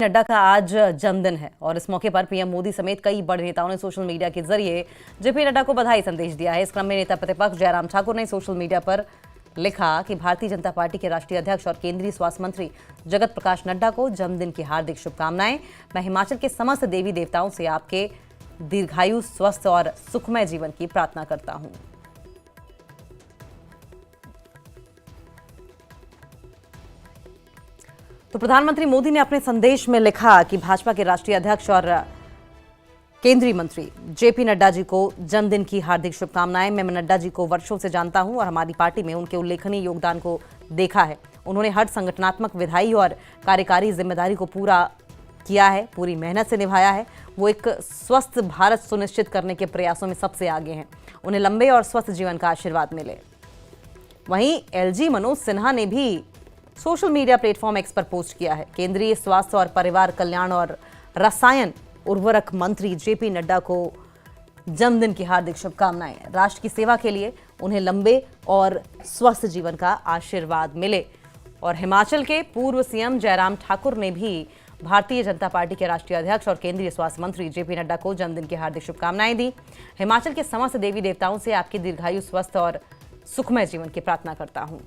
नड्डा का आज जन्मदिन है और इस मौके पर पीएम मोदी समेत कई बड़े नेताओं ने सोशल मीडिया के जरिए जेपी नड्डा को बधाई संदेश दिया है। इस क्रम में नेता प्रतिपक्ष जयराम ठाकुर ने सोशल मीडिया पर लिखा कि भारतीय जनता पार्टी के राष्ट्रीय अध्यक्ष और केंद्रीय स्वास्थ्य मंत्री जगत प्रकाश नड्डा को जन्मदिन की हार्दिक शुभकामनाएं। मैं हिमाचल के समस्त देवी देवताओं से आपके दीर्घायु, स्वस्थ और सुखमय जीवन की प्रार्थना करता हूं। तो प्रधानमंत्री मोदी ने अपने संदेश में लिखा कि भाजपा के राष्ट्रीय अध्यक्ष और केंद्रीय मंत्री जेपी नड्डा जी को जन्मदिन की हार्दिक शुभकामनाएं। मैं नड्डा जी को वर्षों से जानता हूं और हमारी पार्टी में उनके उल्लेखनीय योगदान को देखा है। उन्होंने हर संगठनात्मक, विधायी और कार्यकारी जिम्मेदारी को पूरा किया है, पूरी मेहनत से निभाया है। वो एक स्वस्थ भारत सुनिश्चित करने के प्रयासों में सबसे आगे हैं। उन्हें लंबे और स्वस्थ जीवन का आशीर्वाद मिले। वहीं एलजी मनोज सिन्हा ने भी सोशल मीडिया प्लेटफॉर्म एक्स पर पोस्ट किया है। केंद्रीय स्वास्थ्य और परिवार कल्याण और रसायन उर्वरक मंत्री जेपी नड्डा को जन्मदिन की हार्दिक शुभकामनाएं। राष्ट्र की सेवा के लिए उन्हें लंबे और स्वस्थ जीवन का आशीर्वाद मिले। और हिमाचल के पूर्व सीएम जयराम ठाकुर ने भी भारतीय जनता पार्टी के राष्ट्रीय अध्यक्ष और केंद्रीय स्वास्थ्य मंत्री जेपी नड्डा को जन्मदिन की हार्दिक शुभकामनाएं दी। हिमाचल के समस्त देवी देवताओं से आपकी दीर्घायु, स्वस्थ और सुखमय जीवन की प्रार्थना करता हूं।